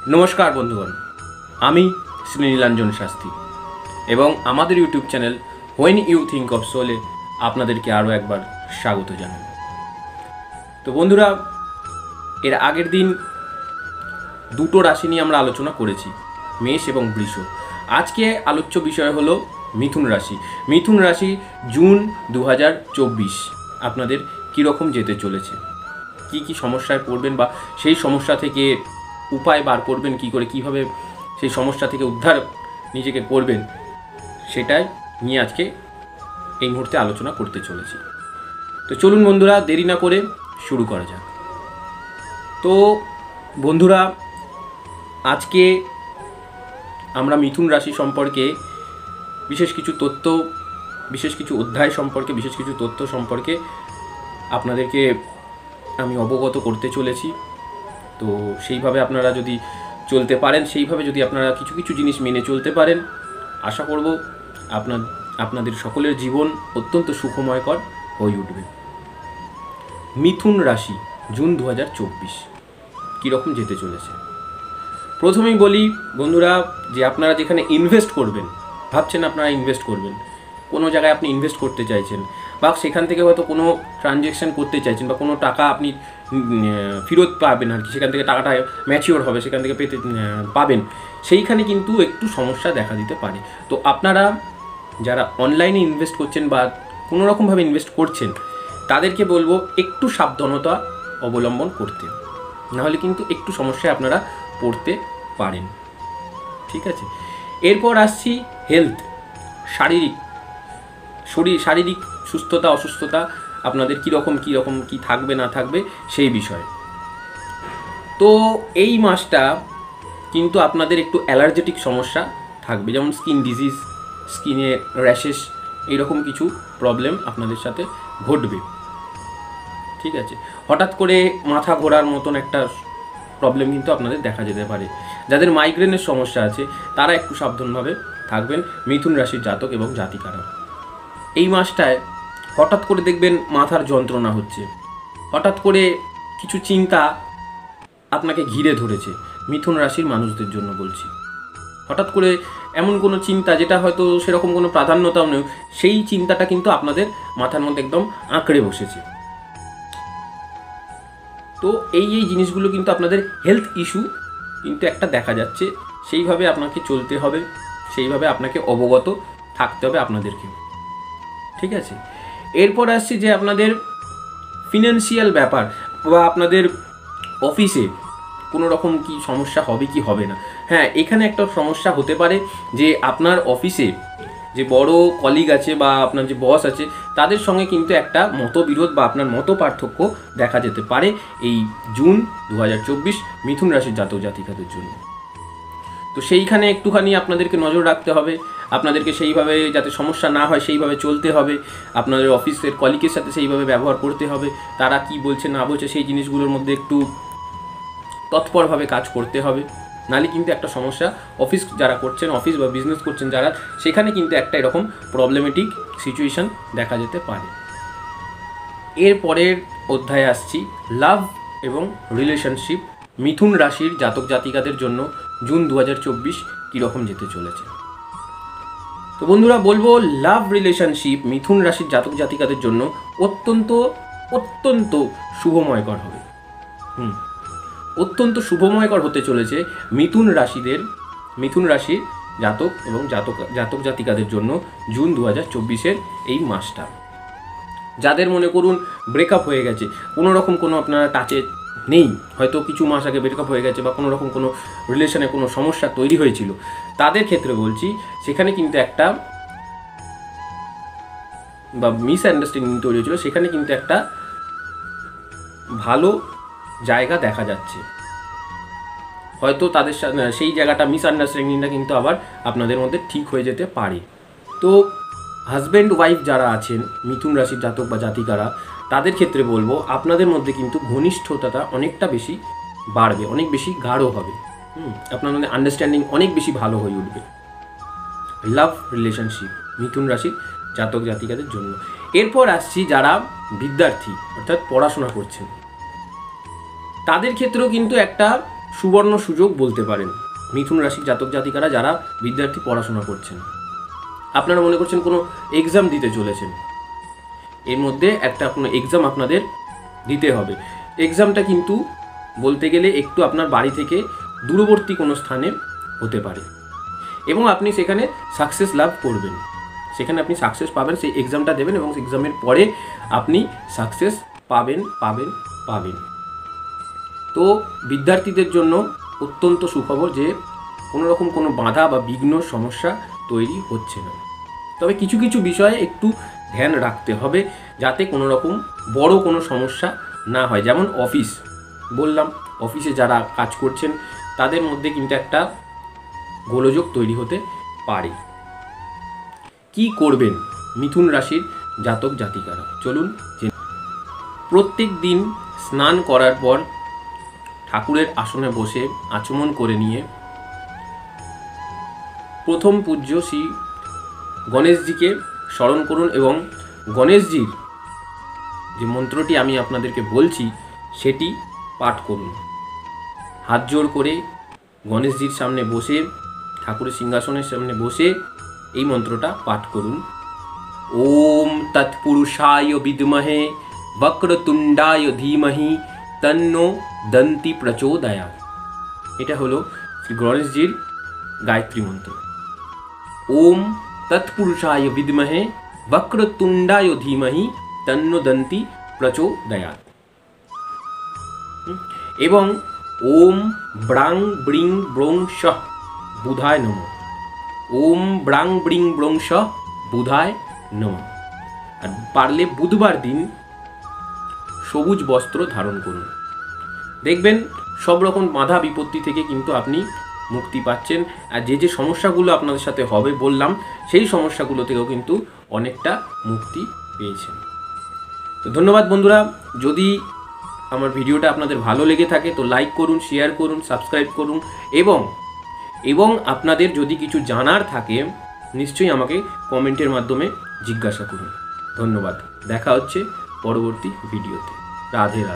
নমস্কার বন্ধুগণ, আমি শ্রী নীলাঞ্জন শাস্ত্রী এবং আমাদের YouTube channel when you think of সোলে আপনাদেরকে আরও একবার স্বাগত জানাই। তো বন্ধুরা, এর আগের দিন দুটো রাশি নিয়ে আমরা আলোচনা করেছি, মেষ এবং বৃষ। আজকে আলোচ্য বিষয় হলো মিথুন রাশি। মিথুন রাশি জুন 2024 আপনাদের কীরকম যেতে চলেছে, কি কি সমস্যায় পড়বেন বা সেই সমস্যা থেকে উপায় বার করবেন কী করে, কীভাবে সেই সমস্যা থেকে উদ্ধার নিজেকে করবেন, সেটাই নিয়ে আজকে এই মুহূর্তে আলোচনা করতে চলেছি। তো চলুন বন্ধুরা, দেরি না করে শুরু করা যাক। তো বন্ধুরা, আজকে আমরা মিথুন রাশি সম্পর্কে বিশেষ কিছু তথ্য, বিশেষ কিছু অধ্যায় সম্পর্কে, বিশেষ কিছু তথ্য সম্পর্কে আপনাদেরকে আমি অবগত করতে চলেছি। তো সেইভাবে আপনারা যদি চলতে পারেন, সেইভাবে যদি আপনারা কিছু কিছু জিনিস মেনে চলতে পারেন, আশা করব আপনাদের সকলের জীবন অত্যন্ত সুখময়কর হয়ে উঠবে। মিথুন রাশি জুন 2024 কীরকম যেতে চলেছে। প্রথমেই বলি বন্ধুরা, যে আপনারা যেখানে ইনভেস্ট করবেন, ভাবছেন আপনারা ইনভেস্ট করবেন, কোনো জায়গায় আপনি ইনভেস্ট করতে চাইছেন বা সেখান থেকে হয়তো কোনো ট্রানজ্যাকশান করতে চাইছেন বা কোনো টাকা আপনি ফেরত পাবেন আর কি, সেখান থেকে টাকাটা ম্যাচিওর হবে, সেখান থেকে পাবেন, সেইখানে কিন্তু একটু সমস্যা দেখা দিতে পারে। তো আপনারা যারা অনলাইনে ইনভেস্ট করছেন বা কোনো রকমভাবে ইনভেস্ট করছেন, তাদেরকে বলবো একটু সাবধানতা অবলম্বন করতে, নাহলে কিন্তু একটু সমস্যায় আপনারা পড়তে পারেন। ঠিক আছে, এরপর আসছি হেলথ, শারীরিক সুস্থতা অসুস্থতা আপনাদের কীরকম কী থাকবে না থাকবে সেই বিষয়ে। তো এই মাসটা কিন্তু আপনাদের একটু অ্যালার্জেটিক সমস্যা থাকবে, যেমন স্কিন ডিজিজ, স্কিনে র্যাশেস, এইরকম কিছু প্রবলেম আপনাদের সাথে ঘটবে। ঠিক আছে, হঠাৎ করে মাথা ঘোরার মতন একটা প্রবলেম কিন্তু আপনাদের দেখা যেতে পারে। যাদের মাইগ্রেনের সমস্যা আছে তারা একটু সাবধানভাবে থাকবেন, মিথুন রাশির জাতক এবং জাতিকারা। এই মাসটায় হঠাৎ করে দেখবেন মাথার যন্ত্রণা হচ্ছে, হঠাৎ করে কিছু চিন্তা আপনাকে ঘিরে ধরেছে। মিথুন রাশির মানুষদের জন্য বলছি, হঠাৎ করে এমন কোনো চিন্তা যেটা হয়তো সেরকম কোনো প্রাধান্যতাও নেই, সেই চিন্তাটা কিন্তু আপনাদের মাথার মধ্যে একদম আঁকড়ে বসেছে। তো এই জিনিসগুলো কিন্তু আপনাদের হেলথ ইস্যু কিন্তু একটা দেখা যাচ্ছে, সেইভাবে আপনাকে চলতে হবে, সেইভাবে আপনাকে অবগত থাকতে হবে আপনাদেরকে। ঠিক আছে, এরপর আসছি যে আপনাদের ফিনান্সিয়াল ব্যাপার বা আপনাদের অফিসে কোনো রকম কি সমস্যা হবে কি হবে না। হ্যাঁ, এখানে একটা সমস্যা হতে পারে যে আপনার অফিসে যে বড় কলিগ আছে বা আপনার যে বস আছে, তাদের সঙ্গে কিন্তু একটা মতবিরোধ বা আপনার মত পার্থক্য দেখা যেতে পারে এই জুন 2024 মিথুন রাশির জাতক জাতিকাদের জন্য। তো সেইখানে একটুখানি আপনাদেরকে নজর রাখতে হবে, আপনাদেরকে সেইভাবে যাতে সমস্যা না হয় সেইভাবে চলতে হবে, আপনাদের অফিসের কলিগের সাথে সেইভাবে ব্যবহার করতে হবে, তারা কি বলছে না বলছে সেই জিনিসগুলোর মধ্যে একটু তৎপরভাবে কাজ করতে হবে, নাহলে কিন্তু একটা সমস্যা, অফিস যারা করছেন, অফিস বা বিজনেস করছেন যারা, সেখানে কিন্তু একটা এরকম প্রবলেমেটিক সিচুয়েশান দেখা যেতে পারে। এরপরের অধ্যায়ে আসছি লাভ এবং রিলেশনশিপ, মিথুন রাশির জাতক জাতিকাদের জন্য জুন 2024 কীরকম যেতে চলেছে। তো বন্ধুরা বলবো, লাভ রিলেশনশিপ মিথুন রাশির জাতক জাতিকাদের জন্য অত্যন্ত শুভময়কর হবে। অত্যন্ত শুভময়কর হতে চলেছে মিথুন রাশির জাতক এবং জাতক জাতিকাদের জন্য জুন 2024 এই মাসটা। যাদের মনে করুন ব্রেকআপ হয়ে গেছে, কোনো রকম কোনো আপনারা টাচে নেই, হয়তো কিছু মাস আগে ব্রেকআপ হয়ে গেছে বা কোনো রকম কোনো রিলেশনে কোনো সমস্যা তৈরি হয়েছিল, তাদের ক্ষেত্রে বলছি সেখানে কিন্তু একটা বা মিসআন্ডারস্ট্যান্ডিং তৈরি হয়েছিল, সেখানে কিন্তু একটা ভালো জায়গা দেখা যাচ্ছে। হয়তো তাদের সেই জায়গাটা মিসআন্ডারস্ট্যান্ডিংটা কিন্তু আবার আপনাদের মধ্যে ঠিক হয়ে যেতে পারে। তো হাজব্যান্ড ওয়াইফ যারা আছেন মিথুন রাশির জাতক বা জাতিকারা, তাদের ক্ষেত্রে বলবো আপনাদের মধ্যে কিন্তু ঘনিষ্ঠতাটা অনেকটা বেশি বাড়বে, অনেক বেশি গাঢ় হবে। আপনার মধ্যে আন্ডারস্ট্যান্ডিং অনেক বেশি ভালো হয়ে উঠবে লাভ রিলেশনশিপ মিথুন রাশির জাতক জাতিকাদের জন্য। এরপর আসছি যারা বিদ্যার্থী অর্থাৎ পড়াশোনা করছেন, তাদের ক্ষেত্রেও কিন্তু একটা সুবর্ণ সুযোগ বলতে পারেন মিথুন রাশির জাতক জাতিকারা যারা বিদ্যার্থী পড়াশোনা করছেন। আপনারা মনে করছেন কোনো এক্সাম দিতে চলেছেন, এর মধ্যে একটা কোনো এক্সাম আপনাদের দিতে হবে। এক্সামটা কিন্তু বলতে গেলে একটু আপনার বাড়ি থেকে দূরবর্তী কোনো স্থানে হতে পারে এবং আপনি সেখানে সাকসেস লাভ করবেন, সেখানে আপনি সাকসেস পাবেন, সেই এক্সামটা দেবেন এবং এক্সামের পরে আপনি সাকসেস পাবেন। তো বিদ্যার্থীদের জন্য অত্যন্ত সুখবর যে কোনো রকম কোনো বাধা বা বিঘ্ন সমস্যা তৈরি হচ্ছে না। তবে কিছু কিছু বিষয়ে একটু ধ্যান রাখতে হবে যাতে কোনো রকম বড় কোনো সমস্যা না হয়। যেমন অফিস বললাম, অফিসে যারা কাজ করছেন তাদের মধ্যে কিন্তু একটা গোলযোগ তৈরি হতে পারে। কি করবেন মিথুন রাশির জাতক জাতিকারা, চলুন। প্রত্যেক দিন স্নান করার পর ঠাকুরের আসনে বসে আচমন করে নিয়ে প্রথম পূজ্য শ্রী গণেশজিকে স্মরণ করুন এবং গণেশজির যে মন্ত্রটি আমি আপনাদেরকে বলছি সেটি পাঠ করুন। হাত জোড় করে গণেশজির সামনে বসে, ঠাকুরের সিংহাসনের সামনে বসে এই মন্ত্রটা পাঠ করুন। ওম তৎপুরুষায় বিদ্মহে বক্রতুণ্ডায় ধীমহি তন্নো দন্তি প্রচোদয়াৎ। এটা হলো শ্রী গণেশজির গায়ত্রী মন্ত্র। ওম তৎপুরুষায় বিদ্মহে বক্রতুণ্ডায় ধীমহি তন্নো দন্তি প্রচোদয়াৎ। এবং ওম ব্রাং ব্রিং ব্রং শঃ বুধায় নমঃ। ওম ব্রাং ব্রিং ব্রং শঃ বুধায় নমঃ। আর পারলে বুধবার দিন সবুজ বস্ত্র ধারণ করুন। দেখবেন সব রকম বাধা বিপত্তি থেকে কিন্তু আপনি মুক্তি পাচ্ছেন। আর যে যে সমস্যাগুলো আপনাদের সাথে হবে বললাম, সেই সমস্যাগুলো থেকেও কিন্তু অনেকটা মুক্তি পেয়েছেন। তো ধন্যবাদ বন্ধুরা। যদি আমার ভিডিওটা আপনাদের ভালো লেগে থাকে তো লাইক করুন, শেয়ার করুন, সাবস্ক্রাইব করুন এবং আপনাদের যদি কিছু জানার থাকে নিশ্চয়ই আমাকে কমেন্টের মাধ্যমে জিজ্ঞাসা করুন। ধন্যবাদ। দেখা হচ্ছে পরবর্তী ভিডিওতে। রাধে রাধে।